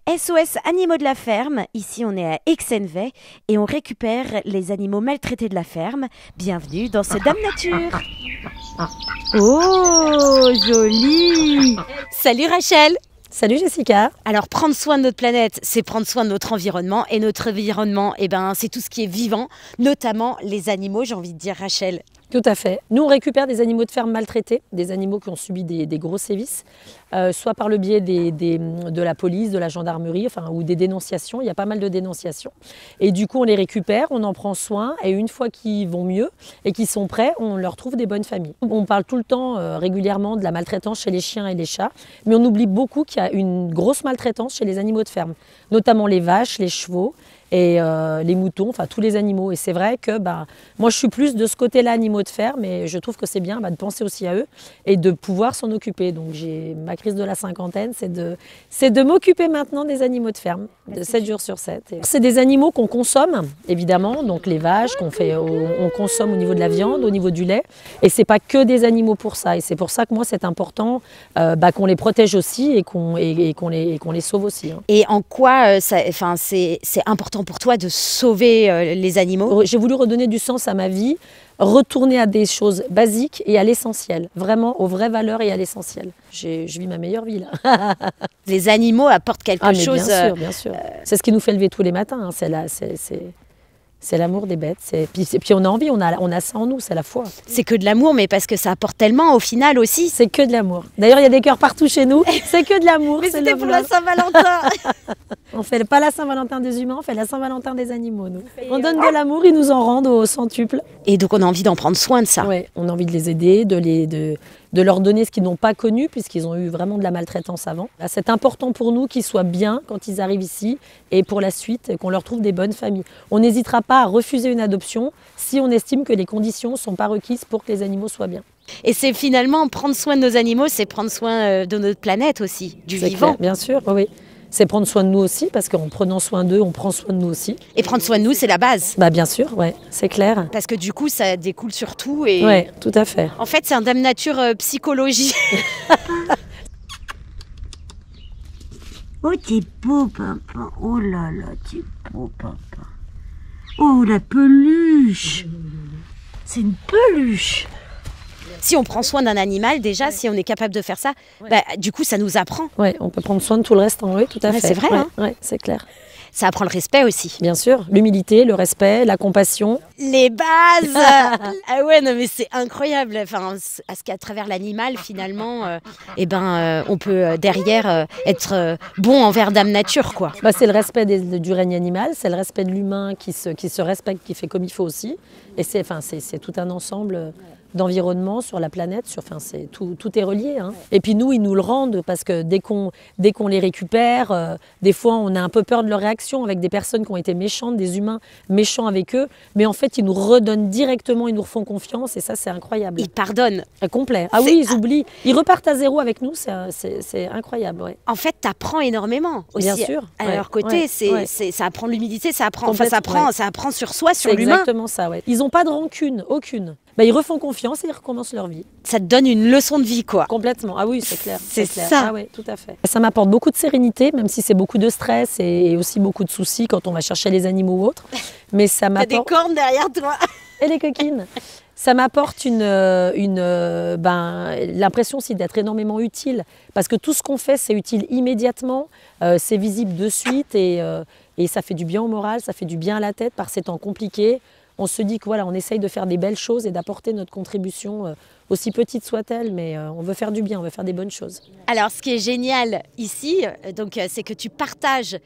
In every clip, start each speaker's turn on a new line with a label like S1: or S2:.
S1: SOS Animaux de la ferme, ici on est à Exenvey et on récupère les animaux maltraités de la ferme. Bienvenue dans ce Dame Nature. Oh, joli. Salut Rachel.
S2: Salut Jessica.
S1: Alors prendre soin de notre planète, c'est prendre soin de notre environnement. Et notre environnement, c'est tout ce qui est vivant, notamment les animaux, j'ai envie de dire Rachel.
S2: Tout à fait. Nous, on récupère des animaux de ferme maltraités, des animaux qui ont subi des gros sévices, soit par le biais de la police, de la gendarmerie, ou des dénonciations. Il y a pas mal de dénonciations. Et du coup, on les récupère, on en prend soin. Et une fois qu'ils vont mieux et qu'ils sont prêts, on leur trouve des bonnes familles. On parle tout le temps, régulièrement, de la maltraitance chez les chiens et les chats. Mais on oublie beaucoup qu'il y a une grosse maltraitance chez les animaux de ferme, notamment les vaches, les chevaux et les moutons, tous les animaux. Et c'est vrai que moi je suis plus de ce côté-là animaux de ferme et je trouve que c'est bien de penser aussi à eux et de pouvoir s'en occuper. Donc j'ai ma crise de la cinquantaine, c'est de m'occuper maintenant des animaux de ferme, de 7 jours sur 7. C'est des animaux qu'on consomme, évidemment, donc les vaches on consomme au niveau de la viande, au niveau du lait. Et c'est pas que des animaux pour ça. Et c'est pour ça que moi c'est important qu'on les protège aussi et qu'on les sauve aussi.
S1: Et en quoi c'est important pour toi de sauver les animaux?
S2: J'ai voulu redonner du sens à ma vie, retourner à des choses basiques et à l'essentiel, vraiment aux vraies valeurs et à l'essentiel. Je vis ma meilleure vie là.
S1: Les animaux apportent quelque chose.
S2: Bien sûr. C'est ce qui nous fait lever tous les matins, c'est l'amour des bêtes. Puis on a envie, on a ça en nous, c'est la foi.
S1: C'est que de l'amour, mais parce que ça apporte tellement au final aussi.
S2: C'est que de l'amour. D'ailleurs, il y a des cœurs partout chez nous. C'est que de l'amour.
S1: Mais c'était pour la Saint-Valentin.
S2: On fait pas la Saint-Valentin des humains, on fait la Saint-Valentin des animaux, nous. On donne de l'amour, ils nous en rendent au centuple.
S1: Et donc on a envie d'en prendre soin de ça.
S2: Oui, on a envie de les aider, de leur donner ce qu'ils n'ont pas connu, puisqu'ils ont eu vraiment de la maltraitance avant. C'est important pour nous qu'ils soient bien quand ils arrivent ici et pour la suite, qu'on leur trouve des bonnes familles. On n'hésitera pas à refuser une adoption si on estime que les conditions ne sont pas requises pour que les animaux soient bien.
S1: Et c'est finalement prendre soin de nos animaux, c'est prendre soin de notre planète aussi, du vivant.
S2: Clair, bien sûr, oui. C'est prendre soin de nous aussi, parce qu'en prenant soin d'eux, on prend soin de nous aussi.
S1: Et prendre soin de nous, c'est la base.
S2: Bien sûr, ouais, c'est clair.
S1: Parce que du coup, ça découle sur tout.
S2: Oui, tout à fait.
S1: En fait, c'est un Dame Nature psychologie.
S3: Oh, t'es beau, papa. Oh là là, t'es beau, papa. Oh, la peluche. C'est une peluche.
S1: Si on prend soin d'un animal, déjà, si on est capable de faire ça, du coup, ça nous apprend.
S2: Oui, on peut prendre soin de tout le reste en eux, tout à fait.
S1: C'est vrai,
S2: Oui, c'est clair.
S1: Ça apprend le respect aussi.
S2: Bien sûr, l'humilité, le respect, la compassion.
S1: Les bases. Ah ouais, non mais c'est incroyable. Parce qu'à travers l'animal, finalement, on peut derrière être bon envers Dame Nature, quoi.
S2: C'est le respect du règne animal, c'est le respect de l'humain qui se respecte, qui fait comme il faut aussi. Et c'est tout un ensemble d'environnement sur la planète, tout est relié. Et puis nous, ils nous le rendent parce que dès qu'on les récupère, des fois on a un peu peur de leur réaction avec des personnes qui ont été méchantes, des humains méchants avec eux, mais en fait ils nous redonnent directement, ils nous refont confiance et ça c'est incroyable.
S1: Ils pardonnent.
S2: Complet. Ah oui, ils oublient. Ils repartent à zéro avec nous, c'est incroyable. Ouais.
S1: En fait, t'apprends énormément aussi.
S2: Bien sûr.
S1: À leur côté, ça apprend l'humilité, ça apprend sur soi, sur l'humain.
S2: C'est exactement ça, ouais. Ils n'ont pas de rancune, aucune. Ils refont confiance et ils recommencent leur vie.
S1: Ça te donne une leçon de vie, quoi.
S2: Complètement. Ah oui, c'est clair.
S1: C'est
S2: clair.
S1: ça.
S2: Ah oui, tout à fait. Ça m'apporte beaucoup de sérénité, même si c'est beaucoup de stress et aussi beaucoup de soucis quand on va chercher les animaux ou autres. Mais ça m'apporte...
S1: T'as des cornes derrière toi.
S2: Et les coquines. Ça m'apporte l'impression aussi d'être énormément utile. Parce que tout ce qu'on fait, c'est utile immédiatement. C'est visible de suite et ça fait du bien au moral, ça fait du bien à la tête par ces temps compliqués. On se dit qu'on essaye de faire des belles choses et d'apporter notre contribution, aussi petite soit-elle, mais on veut faire du bien, on veut faire des bonnes choses.
S1: Alors, ce qui est génial ici, c'est que tu partages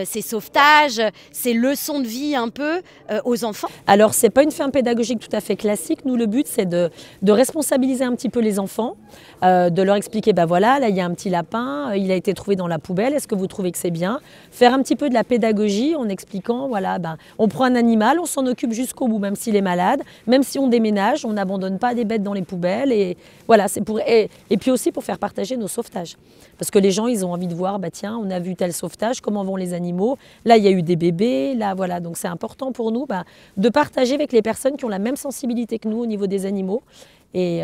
S1: ces sauvetages, ces leçons de vie un peu aux enfants.
S2: Alors, c'est pas une ferme pédagogique tout à fait classique. Nous, le but, c'est de responsabiliser un petit peu les enfants, de leur expliquer, là, il y a un petit lapin, il a été trouvé dans la poubelle, est-ce que vous trouvez que c'est bien? Faire un petit peu de la pédagogie en expliquant, on prend un animal, on s'en occupe jusqu'au bout, même s'il est malade, même si on déménage, on n'abandonne pas des bêtes dans les poubelles. Et voilà, et puis aussi pour faire partager nos sauvetages. Parce que les gens, ils ont envie de voir, tiens, on a vu tel sauvetage, comment vont les animaux? Là, il y a eu des bébés, là, voilà. Donc c'est important pour nous de partager avec les personnes qui ont la même sensibilité que nous au niveau des animaux Et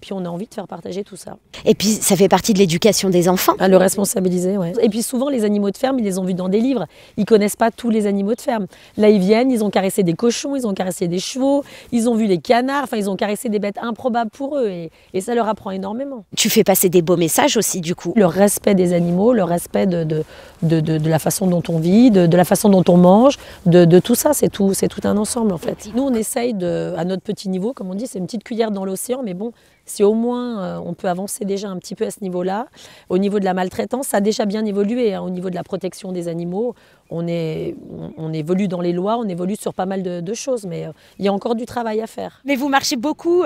S2: puis on a envie de faire partager tout ça.
S1: Et puis ça fait partie de l'éducation des enfants.
S2: À le responsabiliser, ouais. Et puis souvent les animaux de ferme, ils les ont vus dans des livres. Ils connaissent pas tous les animaux de ferme. Là ils viennent, ils ont caressé des cochons, ils ont caressé des chevaux, ils ont vu les canards, enfin ils ont caressé des bêtes improbables pour eux et ça leur apprend énormément.
S1: Tu fais passer des beaux messages aussi du coup.
S2: Le respect des animaux, le respect de la façon dont on vit, de la façon dont on mange, de tout ça, c'est tout un ensemble en fait. Nous on essaye à notre petit niveau, comme on dit, c'est une petite cuillère dans l'océan, mais bon, si au moins on peut avancer déjà un petit peu à ce niveau-là, au niveau de la maltraitance, ça a déjà bien évolué, hein, au niveau de la protection des animaux, on évolue dans les lois, on évolue sur pas mal de choses, mais il y a encore du travail à faire.
S1: Mais vous marchez beaucoup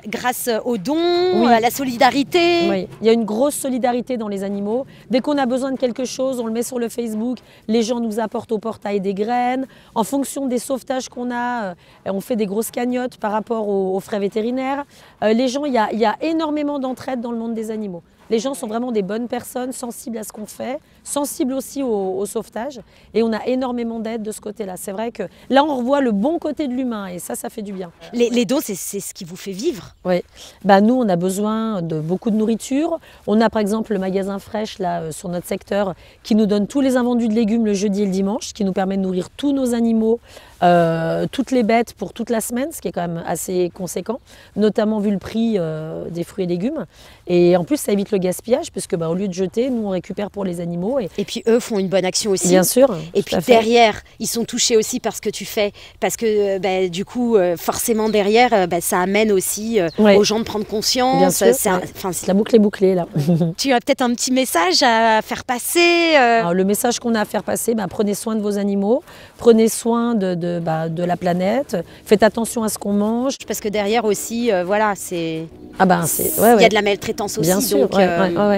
S1: grâce aux dons,
S2: Oui.
S1: à la solidarité.
S2: Oui, il y a une grosse solidarité dans les animaux. Dès qu'on a besoin de quelque chose, on le met sur le Facebook, les gens nous apportent au portail des graines. En fonction des sauvetages qu'on a, on fait des grosses cagnottes par rapport aux frais vétérinaires. Les gens, il y a énormément d'entraide dans le monde des animaux. Les gens sont vraiment des bonnes personnes, sensibles à ce qu'on fait, sensibles aussi au sauvetage. Et on a énormément d'aide de ce côté-là. C'est vrai que là, on revoit le bon côté de l'humain et ça fait du bien.
S1: Les dons, c'est ce qui vous fait vivre.
S2: Oui. Bah, nous, on a besoin de beaucoup de nourriture. On a par exemple le magasin Fraîche là, sur notre secteur qui nous donne tous les invendus de légumes le jeudi et le dimanche, qui nous permet de nourrir tous nos animaux, toutes les bêtes pour toute la semaine, ce qui est quand même assez conséquent, notamment vu le prix des fruits et légumes. Et en plus, ça évite le gaspillage, puisque au lieu de jeter, nous, on récupère pour les animaux.
S1: Et puis eux font une bonne action aussi.
S2: Bien sûr.
S1: Et puis derrière, ils sont touchés aussi par ce que tu fais. Parce que du coup, forcément derrière, ça amène aussi aux gens de prendre conscience.
S2: Bien sûr. La boucle est bouclée là.
S1: Tu as peut-être un petit message à faire passer
S2: Alors, le message qu'on a à faire passer, prenez soin de vos animaux, prenez soin de la planète, faites attention à ce qu'on mange.
S1: Parce que derrière aussi, c'est...
S2: Il
S1: y a de la maltraitance aussi.
S2: Bien sûr,
S1: donc,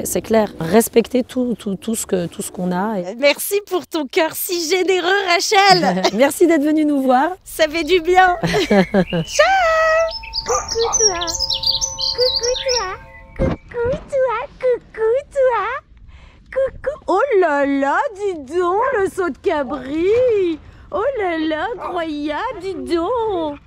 S2: c'est clair. Respectez tout ce qu'on a.
S1: Merci pour ton cœur si généreux, Rachel.
S2: Merci d'être venue nous voir.
S1: Ça fait du bien.
S3: Ciao. Coucou toi. Coucou toi. Coucou toi. Coucou toi. Coucou. Oh là là, dis donc, le saut de cabri. Oh là là, incroyable, dis donc.